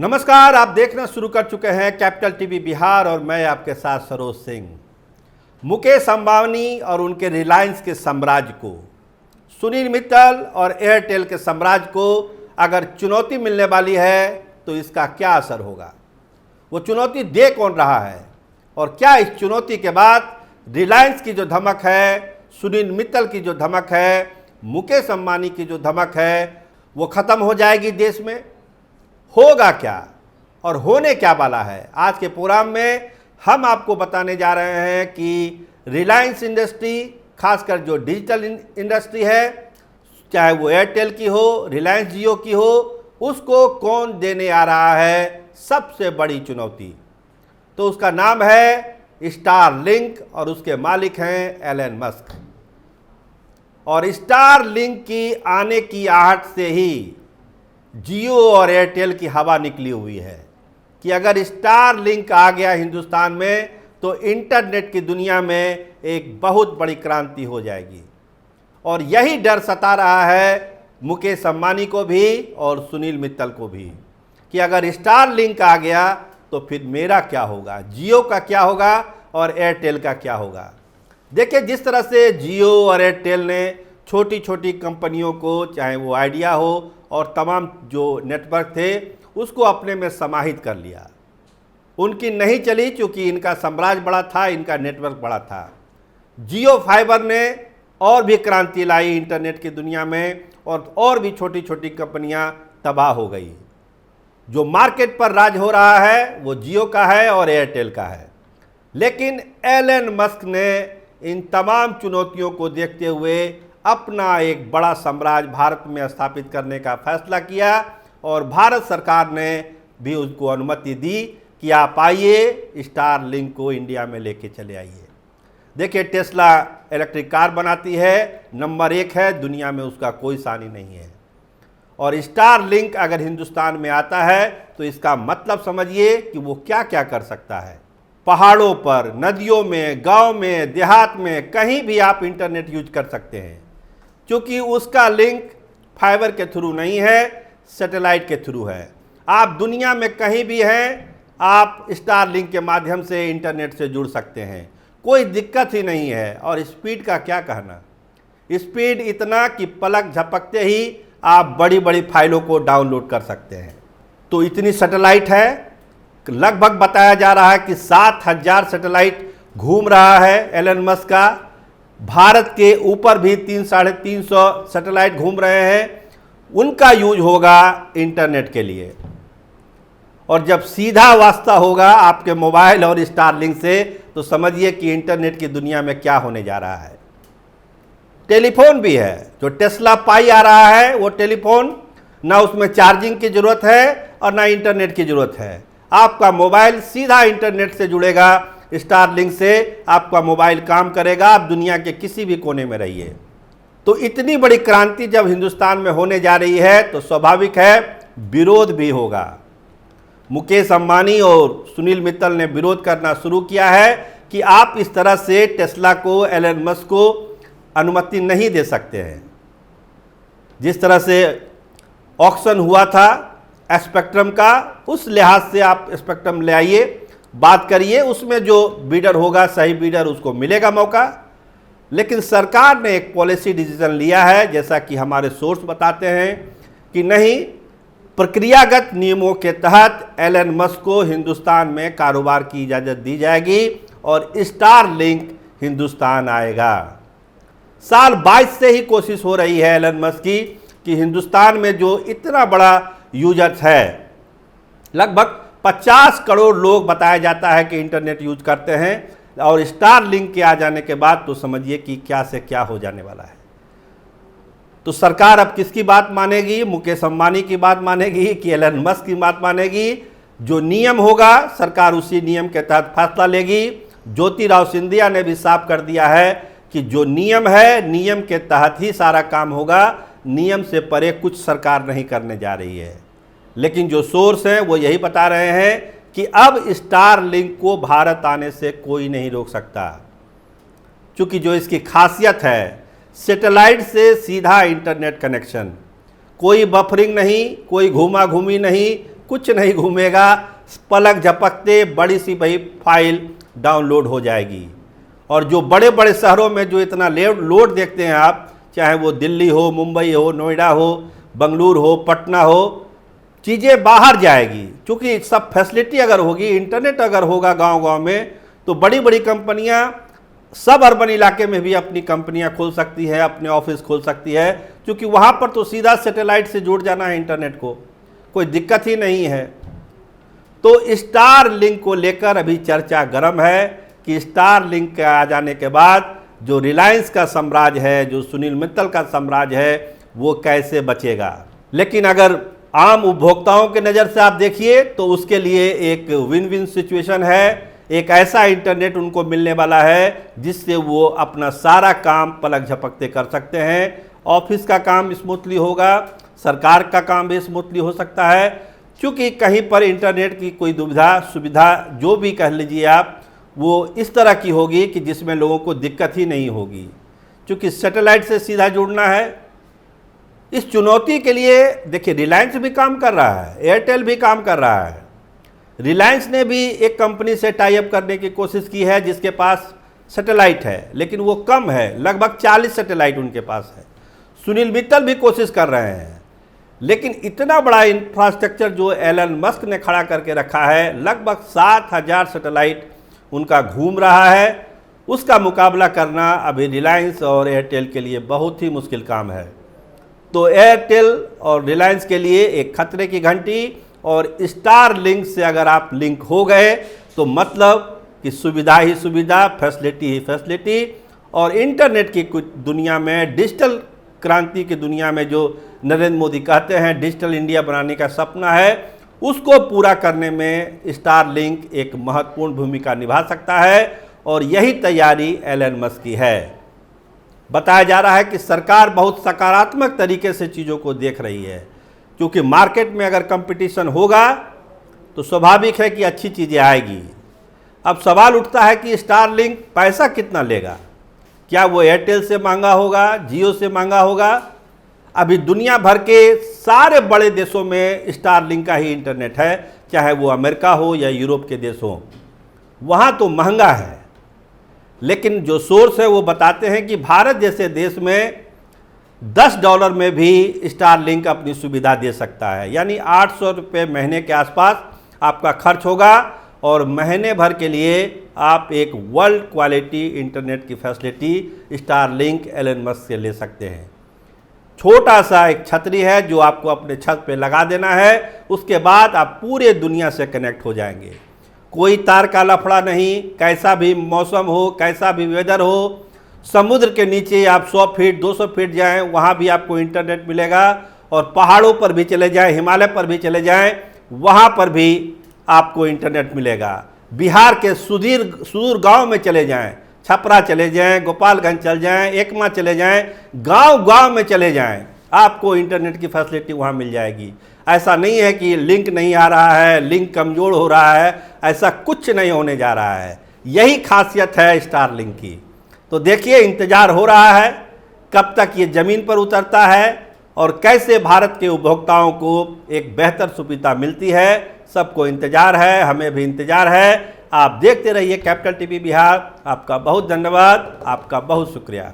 नमस्कार, आप देखना शुरू कर चुके हैं कैपिटल टीवी बिहार और मैं आपके साथ सरोज सिंह। मुकेश अंबानी और उनके रिलायंस के साम्राज्य को, सुनील मित्तल और एयरटेल के साम्राज्य को अगर चुनौती मिलने वाली है तो इसका क्या असर होगा, वो चुनौती दे कौन रहा है और क्या इस चुनौती के बाद रिलायंस की जो धमक है, सुनील मित्तल की जो धमक है, मुकेश अंबानी की जो धमक है वो ख़त्म हो जाएगी देश में? होगा क्या और होने क्या वाला है? आज के प्रोग्राम में हम आपको बताने जा रहे हैं कि रिलायंस इंडस्ट्री, खासकर जो डिजिटल इंडस्ट्री है, चाहे वो एयरटेल की हो, रिलायंस जियो की हो, उसको कौन देने आ रहा है सबसे बड़ी चुनौती। तो उसका नाम है स्टारलिंक और उसके मालिक हैं एलन मस्क। और स्टारलिंक की आने की आहट से ही जियो और एयरटेल की हवा निकली हुई है कि अगर स्टारलिंक आ गया हिंदुस्तान में तो इंटरनेट की दुनिया में एक बहुत बड़ी क्रांति हो जाएगी। और यही डर सता रहा है मुकेश अंबानी को भी और सुनील मित्तल को भी कि अगर स्टारलिंक आ गया तो फिर मेरा क्या होगा, जियो का क्या होगा और एयरटेल का क्या होगा। देखिए, जिस तरह से जियो और एयरटेल ने छोटी छोटी कंपनियों को, चाहे वो आइडिया हो और तमाम जो नेटवर्क थे, उसको अपने में समाहित कर लिया। उनकी नहीं चली क्योंकि इनका साम्राज्य बड़ा था, इनका नेटवर्क बड़ा था। जियो फाइबर ने और भी क्रांति लाई इंटरनेट की दुनिया में और भी छोटी छोटी कंपनियां तबाह हो गई। जो मार्केट पर राज हो रहा है वो जियो का है और एयरटेल का है। लेकिन एलन मस्क ने इन तमाम चुनौतियों को देखते हुए अपना एक बड़ा साम्राज्य भारत में स्थापित करने का फैसला किया और भारत सरकार ने भी उसको अनुमति दी कि आप आइए, स्टारलिंक को इंडिया में लेके चले आइए। देखिए, टेस्ला इलेक्ट्रिक कार बनाती है, नंबर 1 है दुनिया में, उसका कोई सानी नहीं है। और स्टारलिंक अगर हिंदुस्तान में आता है तो इसका मतलब समझिए कि वो क्या क्या कर सकता है। पहाड़ों पर, नदियों में, गांव में, देहात में, कहीं भी आप इंटरनेट यूज कर सकते हैं, क्योंकि उसका लिंक फाइबर के थ्रू नहीं है, सैटेलाइट के थ्रू है। आप दुनिया में कहीं भी हैं, आप स्टारलिंक के माध्यम से इंटरनेट से जुड़ सकते हैं, कोई दिक्कत ही नहीं है। और स्पीड का क्या कहना, स्पीड इतना कि पलक झपकते ही आप बड़ी बड़ी फाइलों को डाउनलोड कर सकते हैं। तो इतनी सैटेलाइट है, लगभग बताया जा रहा है कि 7000 सैटेलाइट घूम रहा है एलन मस्क का। भारत के ऊपर भी 300-350 सैटेलाइट घूम रहे हैं, उनका यूज होगा इंटरनेट के लिए। और जब सीधा वास्ता होगा आपके मोबाइल और स्टारलिंक से तो समझिए कि इंटरनेट की दुनिया में क्या होने जा रहा है। टेलीफोन भी है, जो टेस्ला पाई आ रहा है वो टेलीफोन, ना उसमें चार्जिंग की ज़रूरत है और ना इंटरनेट की ज़रूरत है। आपका मोबाइल सीधा इंटरनेट से जुड़ेगा, स्टारलिंक से आपका मोबाइल काम करेगा, आप दुनिया के किसी भी कोने में रहिए। तो इतनी बड़ी क्रांति जब हिंदुस्तान में होने जा रही है तो स्वाभाविक है विरोध भी होगा। मुकेश अंबानी और सुनील मित्तल ने विरोध करना शुरू किया है कि आप इस तरह से टेस्ला को, एलन मस्क को अनुमति नहीं दे सकते हैं। जिस तरह से ऑक्शन हुआ था स्पेक्ट्रम का, उस लिहाज से आप स्पेक्ट्रम ले आइए, बात करिए, उसमें जो बीडर होगा, सही बीडर, उसको मिलेगा मौका। लेकिन सरकार ने एक पॉलिसी डिसीजन लिया है, जैसा कि हमारे सोर्स बताते हैं कि नहीं, प्रक्रियागत नियमों के तहत एलन मस्क को हिंदुस्तान में कारोबार की इजाज़त दी जाएगी और स्टारलिंक हिंदुस्तान आएगा। साल 22 से ही कोशिश हो रही है एलन मस्क की कि हिंदुस्तान में जो इतना बड़ा यूजर्स है, लगभग 50 करोड़ लोग बताया जाता है कि इंटरनेट यूज करते हैं, और स्टारलिंक के आ जाने के बाद तो समझिए कि क्या से क्या हो जाने वाला है। तो सरकार अब किसकी बात मानेगी, मुकेश अंबानी की बात मानेगी कि एलन मस्क की बात मानेगी? जो नियम होगा सरकार उसी नियम के तहत फैसला लेगी। ज्योतिराव सिंधिया ने भी साफ कर दिया है कि जो नियम है, नियम के तहत ही सारा काम होगा, नियम से परे कुछ सरकार नहीं करने जा रही है। लेकिन जो सोर्स हैं वो यही बता रहे हैं कि अब स्टारलिंक को भारत आने से कोई नहीं रोक सकता, क्योंकि जो इसकी खासियत है, सैटेलाइट से सीधा इंटरनेट कनेक्शन, कोई बफरिंग नहीं, कोई घूमा घूमी नहीं, कुछ नहीं घूमेगा, पलक झपकते बड़ी सी वही फाइल डाउनलोड हो जाएगी। और जो बड़े बड़े शहरों में जो इतना लोड देखते हैं आप, चाहे वो दिल्ली हो, मुंबई हो, नोएडा हो, बंगलुरु हो, पटना हो, चीज़ें बाहर जाएगी। क्योंकि सब फैसिलिटी अगर होगी, इंटरनेट अगर होगा गांव-गांव में, तो बड़ी बड़ी कंपनियां सब अर्बन इलाके में भी अपनी कंपनियां खोल सकती है, अपने ऑफिस खोल सकती है, क्योंकि वहां पर तो सीधा सैटेलाइट से जुड़ जाना है इंटरनेट को, कोई दिक्कत ही नहीं है। तो स्टार लिंक को लेकर अभी चर्चा गर्म है कि स्टार लिंक के आ जाने के बाद जो रिलायंस का साम्राज्य है, जो सुनील मित्तल का साम्राज्य है, वो कैसे बचेगा। लेकिन अगर आम उपभोक्ताओं के नज़र से आप देखिए तो उसके लिए एक विन विन सिचुएशन है। एक ऐसा इंटरनेट उनको मिलने वाला है जिससे वो अपना सारा काम पलक झपकते कर सकते हैं। ऑफिस का काम स्मूथली होगा, सरकार का काम भी स्मूथली हो सकता है, क्योंकि कहीं पर इंटरनेट की कोई सुविधा जो भी कह लीजिए आप, वो इस तरह की होगी कि जिसमें लोगों को दिक्कत ही नहीं होगी, क्योंकि सैटेलाइट से सीधा जुड़ना है। इस चुनौती के लिए देखिए रिलायंस भी काम कर रहा है, एयरटेल भी काम कर रहा है। रिलायंस ने भी एक कंपनी से टाई अप करने की कोशिश की है जिसके पास सैटेलाइट है, लेकिन वो कम है, लगभग 40 सैटेलाइट उनके पास है। सुनील मित्तल भी कोशिश कर रहे हैं, लेकिन इतना बड़ा इंफ्रास्ट्रक्चर जो एलन मस्क ने खड़ा करके रखा है, लगभग 7000 सैटेलाइट उनका घूम रहा है, उसका मुकाबला करना अभी रिलायंस और एयरटेल के लिए बहुत ही मुश्किल काम है। तो एयरटेल और रिलायंस के लिए एक खतरे की घंटी, और स्टार लिंक से अगर आप लिंक हो गए तो मतलब कि सुविधा ही सुविधा, फैसिलिटी ही फैसिलिटी, और इंटरनेट की कुछ दुनिया में, डिजिटल क्रांति की दुनिया में जो नरेंद्र मोदी कहते हैं डिजिटल इंडिया बनाने का सपना है, उसको पूरा करने में स्टार लिंक एक महत्वपूर्ण भूमिका निभा सकता है। और यही तैयारी एलन मस्क की है। बताया जा रहा है कि सरकार बहुत सकारात्मक तरीके से चीज़ों को देख रही है, क्योंकि मार्केट में अगर कंपटीशन होगा तो स्वाभाविक है कि अच्छी चीज़ें आएगी। अब सवाल उठता है कि स्टार लिंक पैसा कितना लेगा, क्या वो एयरटेल से महंगा होगा, जियो से महंगा होगा। अभी दुनिया भर के सारे बड़े देशों में स्टार लिंक का ही इंटरनेट है, चाहे वो अमेरिका हो या यूरोप के देश हो, वहाँ तो महंगा है। लेकिन जो सोर्स है वो बताते हैं कि भारत जैसे देश में $10 में भी स्टार लिंक अपनी सुविधा दे सकता है, यानी 800 रुपये महीने के आसपास आपका खर्च होगा, और महीने भर के लिए आप एक वर्ल्ड क्वालिटी इंटरनेट की facility Starlink Elon Musk से ले सकते हैं। छोटा सा एक छतरी है जो आपको अपने छत पे लगा देना है, उसके बाद आप पूरे दुनिया से कनेक्ट हो जाएंगे। कोई तार का लफड़ा नहीं, कैसा भी मौसम हो, कैसा भी वेदर हो, समुद्र के नीचे आप 100 फीट 200 फीट जाएं, वहाँ भी आपको इंटरनेट मिलेगा, और पहाड़ों पर भी चले जाएं, हिमालय पर भी चले जाएं, वहाँ पर भी आपको इंटरनेट मिलेगा। बिहार के सुदूर गांव में चले जाएं, छपरा चले जाएं, गोपालगंज चले जाएं, एकमा चले जाएं, गांव-गांव में चले जाएं, आपको इंटरनेट की फैसिलिटी वहाँ मिल जाएगी। ऐसा नहीं है कि लिंक नहीं आ रहा है, लिंक कमज़ोर हो रहा है, ऐसा कुछ नहीं होने जा रहा है। यही खासियत है स्टार लिंक की। तो देखिए, इंतज़ार हो रहा है कब तक ये ज़मीन पर उतरता है और कैसे भारत के उपभोक्ताओं को एक बेहतर सुविधा मिलती है। सबको इंतज़ार है, हमें भी इंतज़ार है। आप देखते रहिए कैपिटल टीवी बिहार। आपका बहुत धन्यवाद, आपका बहुत शुक्रिया।